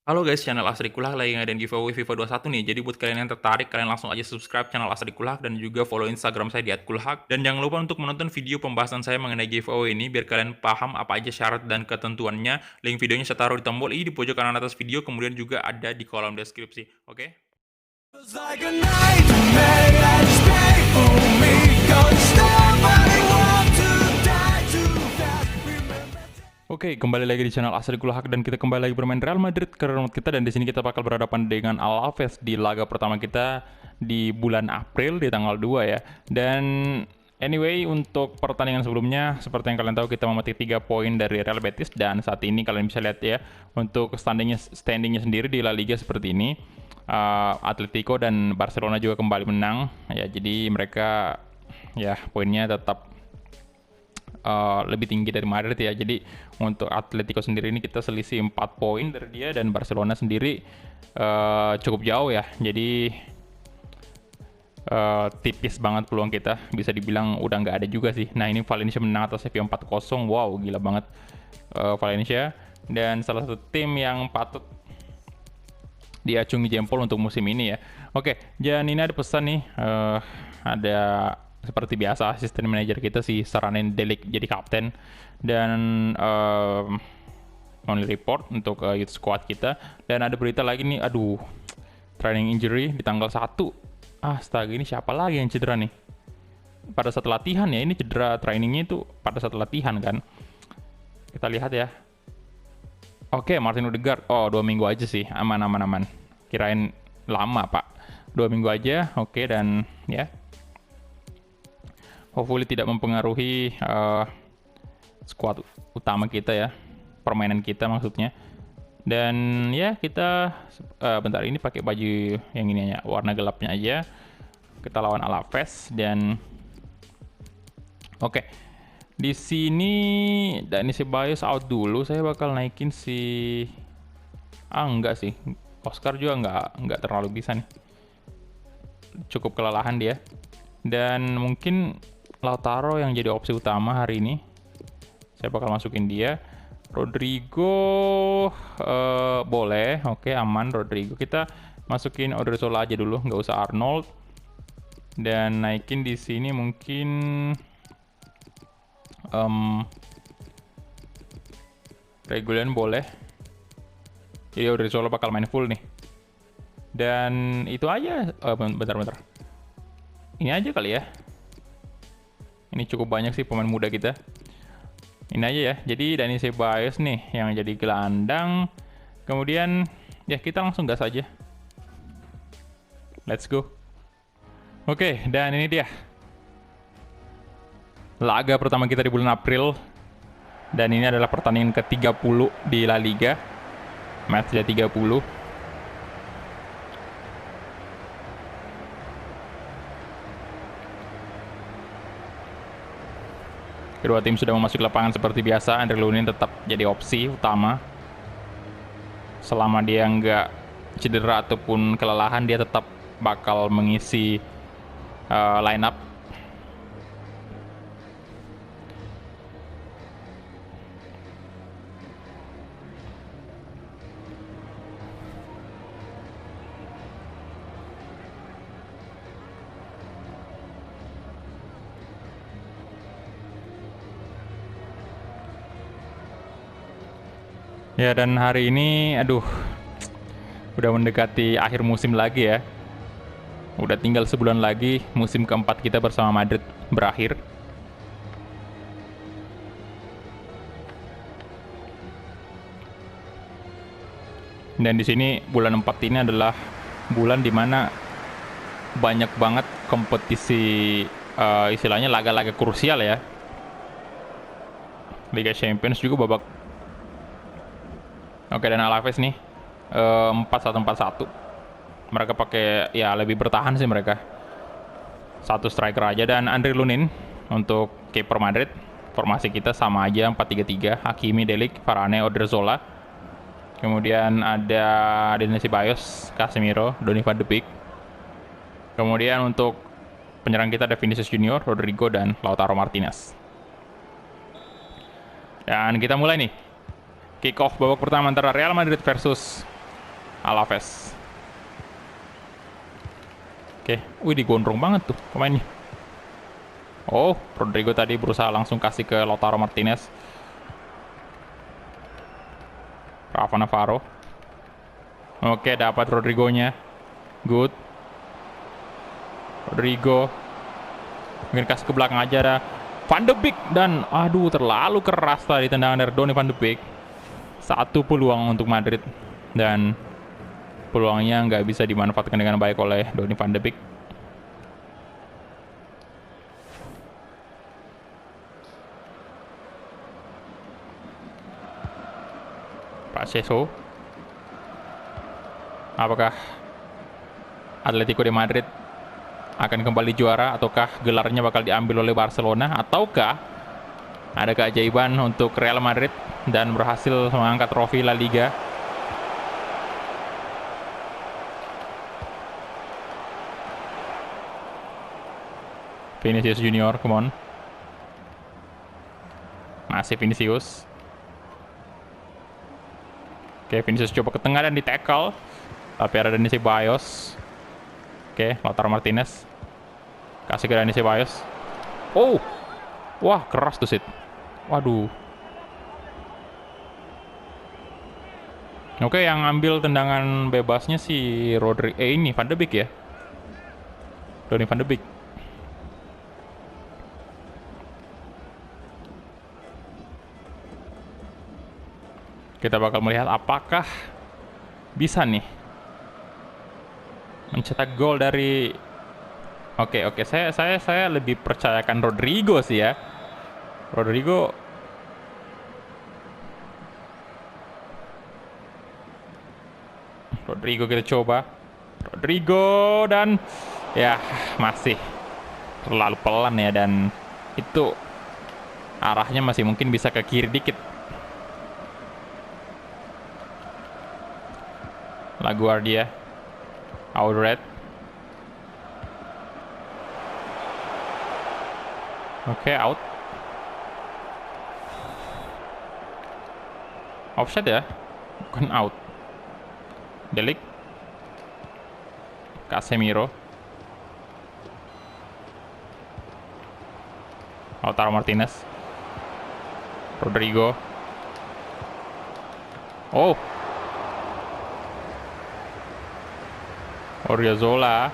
Halo guys, channel Asri Kulak lagi ngadain giveaway FIFA 21 nih. Jadi buat kalian yang tertarik, kalian langsung aja subscribe channel Asri Kulak dan juga follow Instagram saya di @kulhak. Dan jangan lupa untuk menonton video pembahasan saya mengenai giveaway ini biar kalian paham apa aja syarat dan ketentuannya. Link videonya saya taruh di tombol i di pojok kanan atas video, kemudian juga ada di kolom deskripsi. Oke? Feels like a nightmare that's made for me. Don't stop, I want to die too fast. Remember. Oke, kembali lagi di channel Asri Kulhak dan kita kembali lagi bermain Real Madrid ke remote kita, dan di sini kita bakal berhadapan dengan Alaves di laga pertama kita di bulan April di tanggal 2 ya. Dan anyway, untuk pertandingan sebelumnya seperti yang kalian tahu kita memetik 3 poin dari Real Betis, dan saat ini kalian bisa lihat ya untuk standingnya sendiri di La Liga seperti ini. Atletico dan Barcelona juga kembali menang ya, jadi mereka ya poinnya tetap lebih tinggi dari Madrid ya. Jadi untuk Atletico sendiri ini kita selisih 4 poin dari dia, dan Barcelona sendiri cukup jauh ya. Jadi tipis banget peluang kita, bisa dibilang udah nggak ada juga sih. Nah, ini Valencia menang atas Sevilla 4-0. Wow, gila banget Valencia, dan salah satu tim yang patut diacungi jempol untuk musim ini ya. Oke, dan ini ada pesan nih, ada seperti biasa asisten manajer kita si saranin Delik jadi kapten, dan only report untuk youth squad kita. Dan ada berita lagi nih, aduh, training injury di tanggal 1. Astaga, ini siapa lagi yang cedera nih? Pada saat latihan ya, ini cedera trainingnya itu pada saat latihan kan. Kita lihat ya. Oke, Martin Odegaard. Oh, 2 minggu aja sih, aman. Kirain lama pak. 2 minggu aja, oke, dan ya. Hopefully tidak mempengaruhi squad utama kita ya, permainan kita maksudnya. Dan ya kita bentar ini pakai baju yang ini ya, warna gelapnya aja. Kita lawan Alaves, dan oke. Di sini Dani Ceballos out dulu. Saya bakal naikin si enggak sih. Oscar juga nggak terlalu bisa nih. Cukup kelelahan dia. Dan mungkin Lautaro yang jadi opsi utama hari ini. Saya bakal masukin dia. Rodrigo boleh. Oke, aman Rodrigo. Kita masukin Odriozola aja dulu, nggak usah Arnold. Dan naikin di sini mungkin Regulian boleh. Jadi Odriozola bakal main full nih. Dan itu aja. Bentar. Ini aja kali ya. Ini cukup banyak sih pemain muda kita. Ini aja ya. Jadi Dani Ceballos nih yang jadi gelandang. Kemudian ya kita langsung gas aja. Let's go. Oke, dan ini dia laga pertama kita di bulan April. Dan ini adalah pertandingan ke-30 di La Liga. Match dia 30. Kedua tim sudah memasuki lapangan seperti biasa. Andre Lunin tetap jadi opsi utama. Selama dia nggak cedera ataupun kelelahan, dia tetap bakal mengisi line up. Ya, dan hari ini aduh, udah mendekati akhir musim lagi ya. Udah tinggal sebulan lagi musim keempat kita bersama Madrid berakhir. Dan di sini bulan 4 ini adalah bulan dimana banyak banget kompetisi, istilahnya laga-laga krusial ya. Liga Champions juga babak. Oke, dan Alaves nih 4-1-4-1. Mereka pakai ya lebih bertahan sih mereka. Satu striker aja, dan Andre Lunin untuk kiper Madrid. Formasi kita sama aja 4-3-3. Hakimi, Delik, Varane, Odriozola. Kemudian ada Dani Ceballos, Casemiro, Donny van de Beek. Kemudian untuk penyerang kita ada Vinicius Junior, Rodrigo, dan Lautaro Martinez. Dan kita mulai nih. Kick off babak pertama antara Real Madrid versus Alaves. Oke, wih digondrong banget tuh pemainnya. Oh, Rodrigo tadi berusaha langsung kasih ke Lautaro Martinez. Rafa Navarro. Oke, dapat Rodrigo-nya. Good. Rodrigo. Mungkin kasih ke belakang aja ada Van de Beek. Dan aduh, terlalu keras tadi tendangan dari Donny Van de Beek. Satu peluang untuk Madrid. Dan peluangnya nggak bisa dimanfaatkan dengan baik oleh Donny Van de Beek. Pacheco. Apakah Atletico de Madrid akan kembali juara, ataukah gelarnya bakal diambil oleh Barcelona, ataukah ada keajaiban untuk Real Madrid dan berhasil mengangkat trofi La Liga? Vinicius Junior, come on. Masih Vinicius. Oke, Vinicius coba ke tengah dan di-tackle. Tapi ada Dani Ceballos. Oke, Lautaro Martinez. Kasih ke Dani Ceballos. Oh! Wah, keras tuh, Sid. Waduh. Oke, yang ambil tendangan bebasnya si ini Van de Beek ya. Donny Van de Beek. Kita bakal melihat apakah bisa nih mencetak gol dari. Oke, saya lebih percayakan Rodrigo sih ya. Rodrigo kita coba. Rodrigo dan ya masih terlalu pelan ya, dan itu arahnya masih mungkin bisa ke kiri dikit. LaGuardia, Outred. Oke, out. Offside ya? Bukan out. Delik. Casemiro. Lautaro Martinez. Rodrigo. Oh. Oriozola.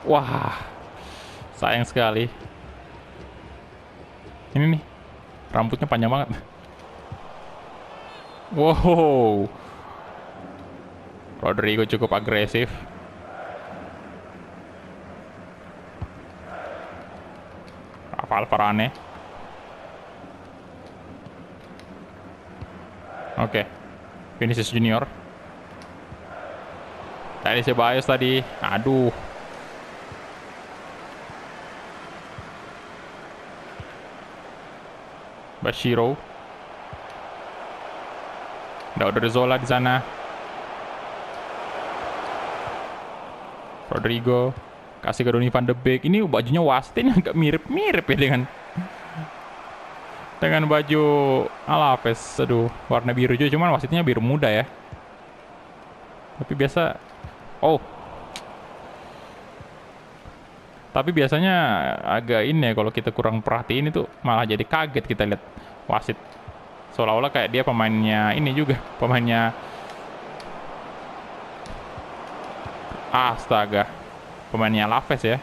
Wah, sayang sekali. Ini nih, rambutnya panjang banget. Wow, Rodrigo cukup agresif. Rafael Varane. Oke, Vinicius Junior. Tadi Ceballos tadi. Aduh. Bashiro. Ada Odriozola di sana. Rodrigo kasih ke Donny van de Beek. Ini bajunya wasit ini agak mirip-mirip ya dengan baju Alaves. Aduh, warna biru juga, cuman wasitnya biru muda ya. Tapi biasa. Oh. Tapi biasanya agak ini ya, kalau kita kurang perhatiin itu malah jadi kaget kita lihat wasit. Seolah-olah kayak dia pemainnya ini juga, pemainnya. Astaga. Pemainnya Alaves ya.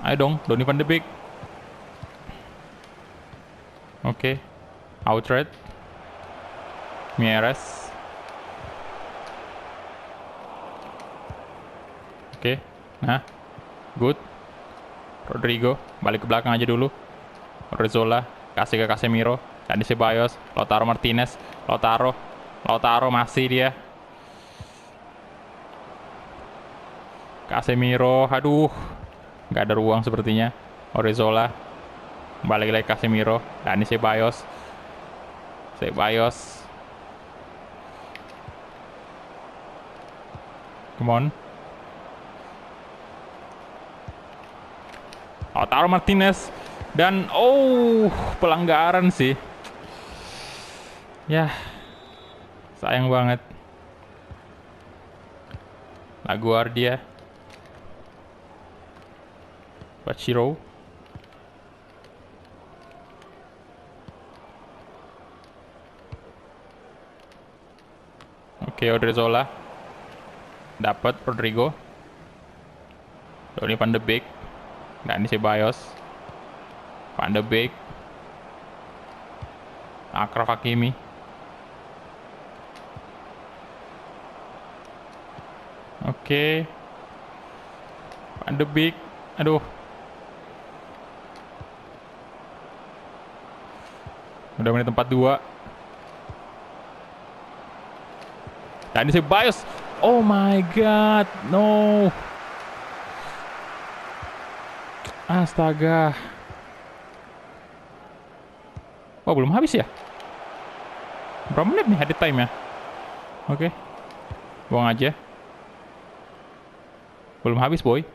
Ayo dong, Donny van de Beek. Oke. Outred. Mieres. Oke. Nah. Good. Rodrigo. Balik ke belakang aja dulu. Oriozola. Kasih ke Casemiro. Dani Ceballos. Lautaro Martinez. Lautaro masih dia. Casemiro. Aduh. Nggak ada ruang sepertinya. Oriozola. Balik lagi Casemiro. Dani Ceballos. Come on. Lautaro Martinez. Dan pelanggaran sih. Ya, sayang banget. LaGuardia, Bachiro. Oke, Odriozola. Dapat Rodrigo. Donny van de Beek. Dani Ceballos. Van de Beek. Achraf Hakimi. Oke. Van de Beek. Aduh. Udah menit 42. Dani Ceballos. Oh my god. No. Astaga. Wah, belum habis ya? Berapa menit nih added time ya? Oke. Buang aja. Belum habis, boy.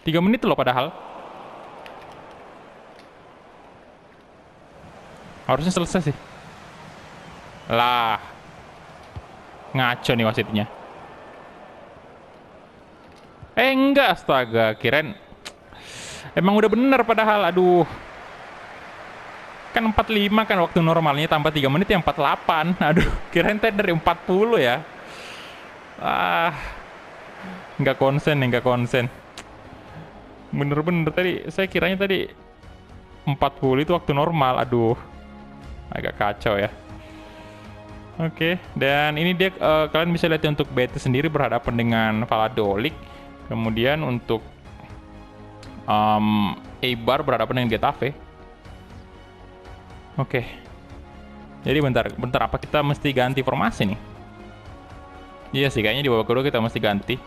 3 menit loh padahal. Harusnya selesai sih. Lah. Ngaco nih wasitnya. Enggak, astaga. Kirain emang udah bener padahal. Aduh. Kan 45 kan waktu normalnya, tambah 3 menit yang 48. Aduh, kirain tadi dari 40 ya. Nggak konsen. Bener-bener tadi, saya kiranya tadi 40 itu waktu normal. Aduh, agak kacau ya. Oke, dan ini dia kalian bisa lihat untuk Betis sendiri berhadapan dengan Valladolid. Kemudian untuk Eibar berhadapan dengan Getafe. Oke. Jadi bentar apa kita mesti ganti formasi nih? Iya sih, kayaknya di babak kedua kita mesti ganti.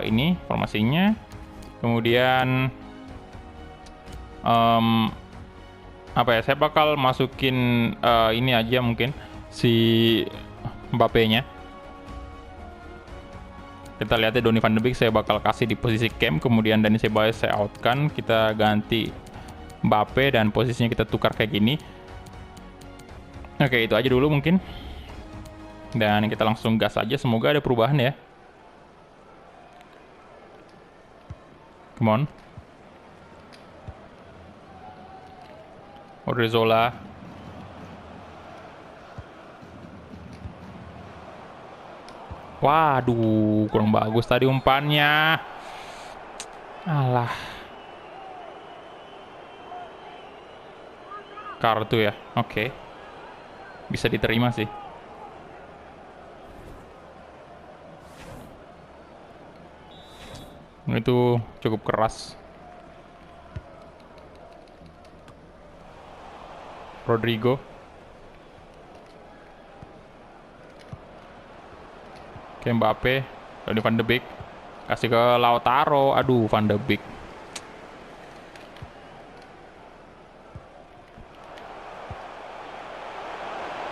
Ini formasinya. Kemudian apa ya? Saya bakal masukin ini aja mungkin si Mbappe-nya. Kita lihat ya, Donny van de Beek saya bakal kasih di posisi cam, kemudian Dani Ceballos saya outkan, kita ganti Mbappe dan posisinya kita tukar kayak gini. Oke, itu aja dulu mungkin. Dan kita langsung gas aja, semoga ada perubahan ya. Come on. Odriozola. Waduh, kurang bagus tadi umpannya. Alah. Kartu ya, oke. Bisa diterima sih. Itu cukup keras. Rodrigo. Oke, Mbappe. Donny van de Beek. Kasih ke Lautaro. Aduh, van de Beek.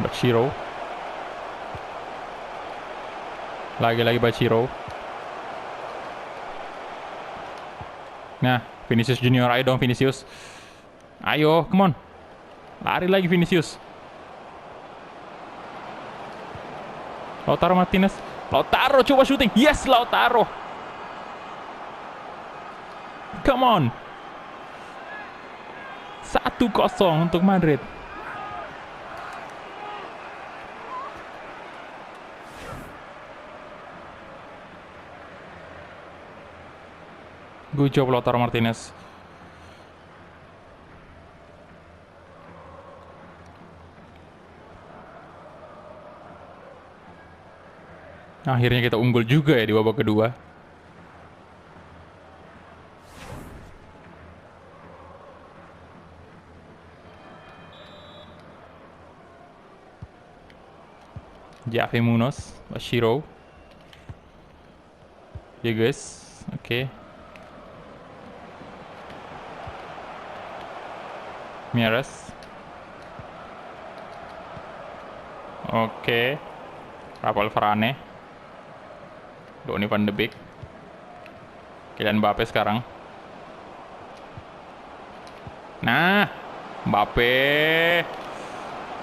Bachiro. Lagi-lagi Bachiro. Nah, Vinicius Junior, ayo dong Vinicius. Ayo, come on. Lari lagi Vinicius. Lautaro Martinez. Lautaro coba shooting. Yes, Lautaro. Come on. 1-0 untuk Madrid. Good job Lautaro Martinez. Akhirnya kita unggul juga ya di babak kedua. Javi Munoz, Bachiro. Ya guys, oke. Mieres. Oke. Rafael Varane. Donny van de Beek. Kylian Mbappe sekarang. Nah, Mbappe.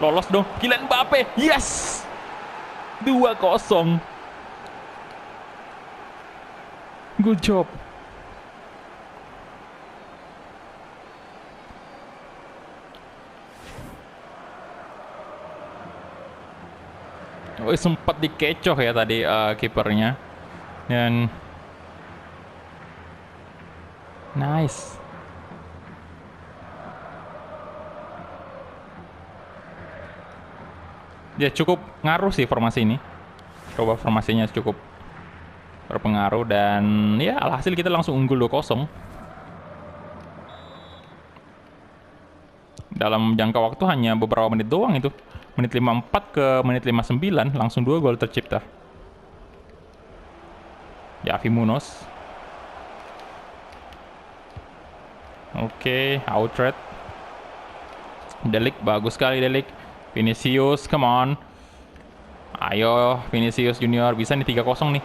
Lolos dong. Kylian Mbappe. Yes. 2-0. Good job. Oh, sempat dikecoh ya tadi kipernya. Dan nice. Ya cukup ngaruh sih formasi ini. Coba formasinya cukup berpengaruh dan ya alhasil kita langsung unggul 2-0. Dalam jangka waktu hanya beberapa menit doang itu. Menit 54 ke menit 59 langsung 2 gol tercipta. Javi Munoz. Oke, outred. Delik, bagus sekali Delik. Vinicius, come on. Ayo, Vinicius Junior. Bisa nih 3-0 nih.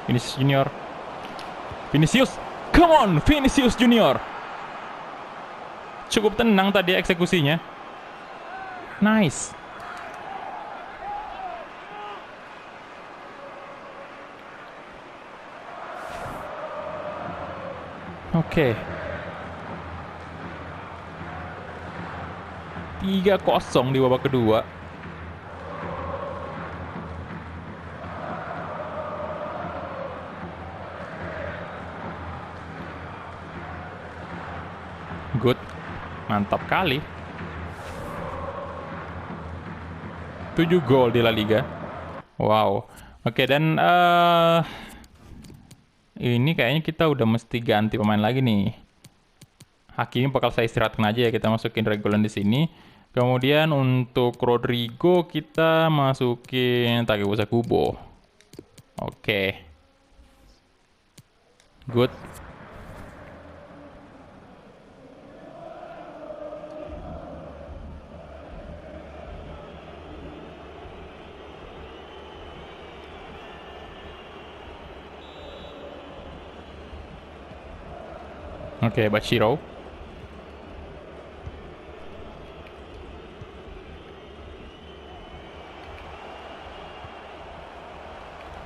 Vinicius Junior. Vinicius, come on, Vinicius Junior. Cukup tenang tadi eksekusinya. Nice. Oke. 3-0 di babak kedua. Good. Mantap kali. 7 gol di La Liga. Wow. Oke, dan ini kayaknya kita udah mesti ganti pemain lagi nih. Hakimi bakal saya istirahatkan aja ya, kita masukin Reguilon di sini. Kemudian untuk Rodrigo kita masukin Takefusa Kubo. Oke. Good. Oke, Bachiro.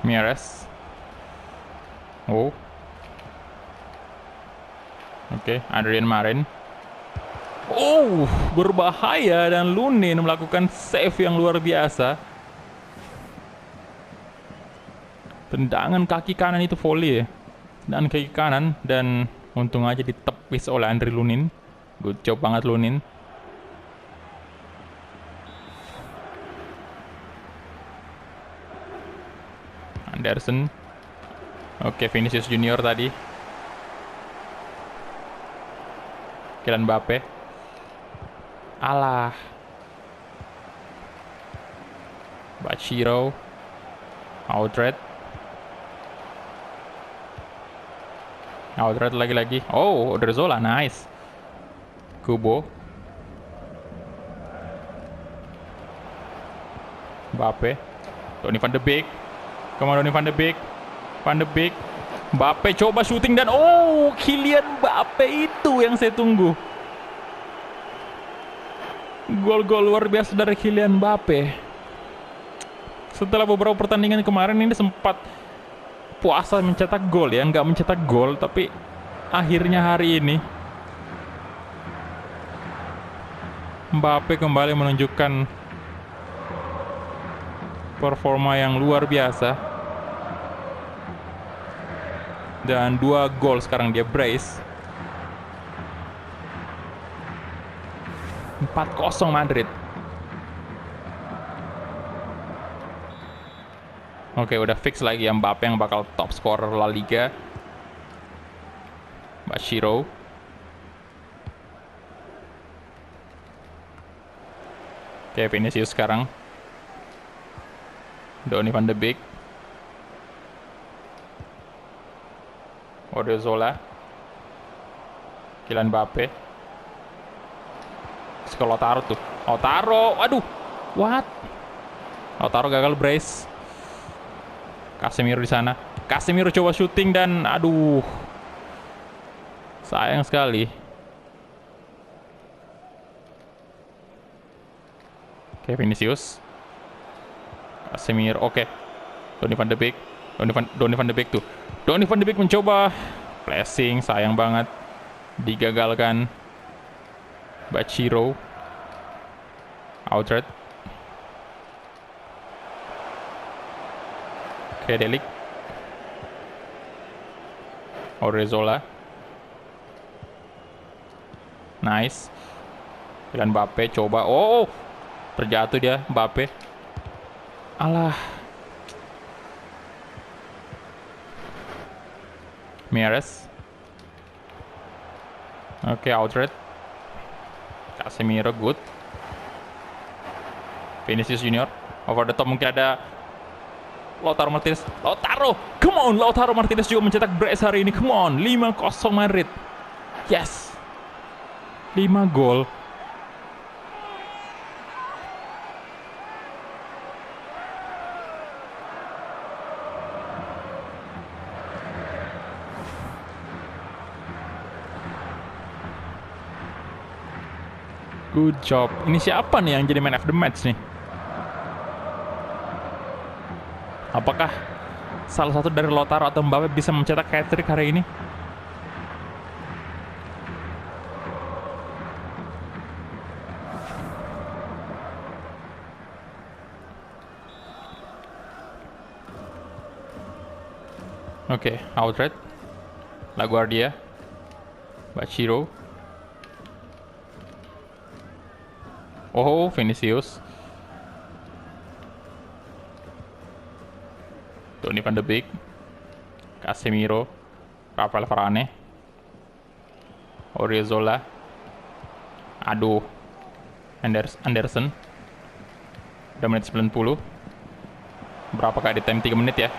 Mieres. Oh. Oke, Adrian Marin. Oh, berbahaya dan Lunin melakukan save yang luar biasa. Tendangan kaki kanan itu volley ya. Dan kaki kanan dan untung aja ditepis oleh Andre Lunin. Good job banget Lunin. Anderson. Oke, Vinicius Junior tadi. Kylian Mbappe. Alah. Bachiro. Outred. Outred lagi-lagi. Oh, Odriozola, nice. Kubo. Mbappe. Donny van de Beek. Kemana Donny van de Beek? Van de Beek. Mbappe coba syuting dan oh, Kylian Mbappe itu yang saya tunggu. Gol-gol luar biasa dari Kylian Mbappe. Setelah beberapa pertandingan kemarin ini sempat puasa mencetak gol ya, nggak mencetak gol, tapi akhirnya hari ini Mbappe kembali menunjukkan performa yang luar biasa. Dan 2 gol sekarang dia brace. 4-0 Madrid. Oke, udah fix lagi ya Mbappe yang bakal top scorer La Liga. Bachiro. Oke, Vinicius sekarang. Donny van de Beek. Odriozola. Kylian Mbappe. Kalau Lautaro tuh. Lautaro, waduh. What? Lautaro gagal brace. Casemiro di sana. Casemiro coba syuting dan aduh. Sayang sekali. Oke, Vinicius. Casemiro, oke. Donny van de Beek. Donny van de Beek tuh. Donny van de Beek mencoba pressing, sayang banget. Digagalkan. Bachiro. Outred. Oke, Delik. Orezzola. Nice. Dan Mbappe coba. Oh, terjatuh dia Mbappe. Alah. Mieres. Oke, Outred. Casemiro good. Vinicius Junior over the top, mungkin ada Lautaro Martinez. Lautaro, come on, Lautaro Martinez juga mencetak brace hari ini. Come on, 5-0 Madrid. Yes, 5 gol. Good job. Ini siapa nih yang jadi man of the match nih? Apakah salah satu dari Lautaro atau Mbappe bisa mencetak hat-trick hari ini? Oke, Outred, LaGuardia, Bachiro. Oh, Vinicius. Donny van de Beek. Casemiro. Rafael Varane. Orezzola. Aduh. Anderson. Udah menit 90. Berapakah di time 3 menit ya?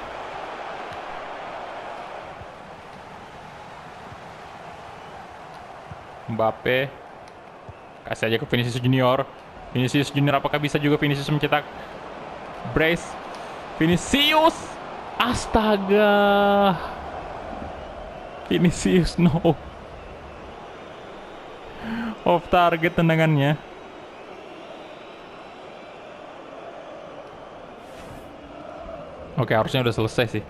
Mbappe. Kasih aja ke Vinicius Junior. Vinicius Junior, apakah bisa juga Vinicius mencetak brace? Vinicius, astaga, Vinicius no, off target tendangannya. Oke, harusnya udah selesai sih.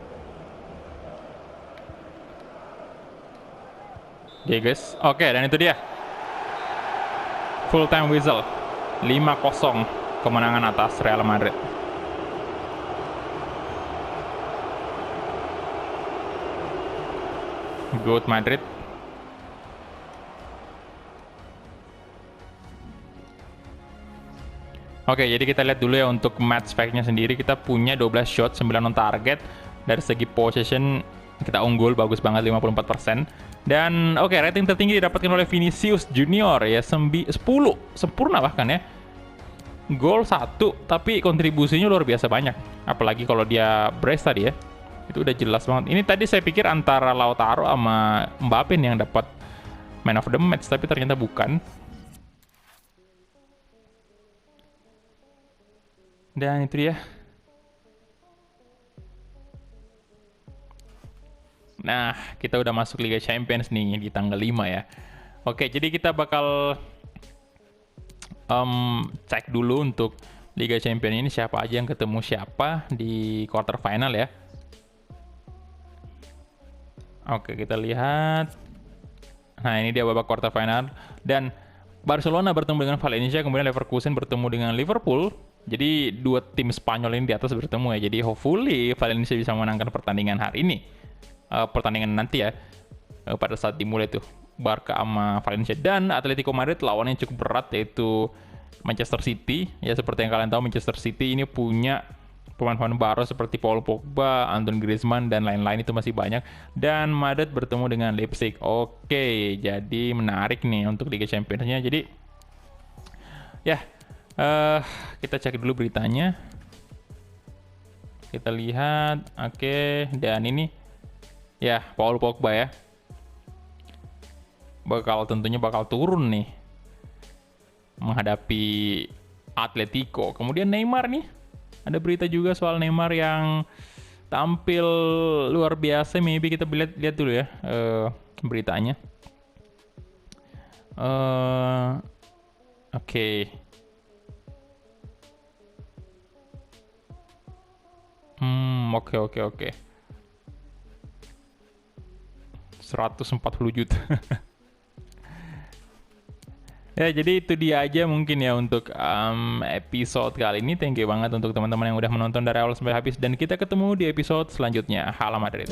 Diegues, oke, dan itu dia full time whistle. 5-0 kemenangan atas Real Madrid. Good Madrid. Oke, jadi kita lihat dulu ya untuk match fact-nya sendiri. Kita punya 12 shot, 9 on target. Dari segi possession kita unggul, bagus banget, 54%. Dan oke, rating tertinggi didapatkan oleh Vinicius Junior ya, 10, sempurna bahkan ya. Gol 1, tapi kontribusinya luar biasa banyak. Apalagi kalau dia brace tadi ya. Itu udah jelas banget. Ini tadi saya pikir antara Lautaro sama Mbappe yang dapat man of the match, tapi ternyata bukan. Dan itu dia. Nah, kita udah masuk Liga Champions nih di tanggal 5 ya. Oke, jadi kita bakal cek dulu untuk Liga Champions ini siapa aja yang ketemu siapa di quarter final ya. Oke, kita lihat. Nah, ini dia babak quarter final. Dan Barcelona bertemu dengan Valencia, kemudian Leverkusen bertemu dengan Liverpool. Jadi dua tim Spanyol ini di atas bertemu ya. Jadi hopefully Valencia bisa memenangkan pertandingan hari ini. Pertandingan nanti ya. Pada saat dimulai tuh Barca sama Valencia. Dan Atletico Madrid lawannya cukup berat, yaitu Manchester City. Ya, seperti yang kalian tahu, Manchester City ini punya pemain-pemain baru seperti Paul Pogba, Antoine Griezmann, dan lain-lain, itu masih banyak. Dan Madrid bertemu dengan Leipzig. Oke, jadi menarik nih untuk Liga Champions-nya. Jadi ya, kita cek dulu beritanya. Kita lihat. Oke, dan ini ya, Paul Pogba ya, tentunya bakal turun nih menghadapi Atletico. Kemudian Neymar nih, ada berita juga soal Neymar yang tampil luar biasa. Maybe kita lihat dulu ya beritanya. Oke. Oke oke oke. 140 juta. Ya, jadi itu dia aja mungkin ya untuk episode kali ini. Thank you banget untuk teman-teman yang udah menonton dari awal sampai habis. Dan kita ketemu di episode selanjutnya. Hala Madrid.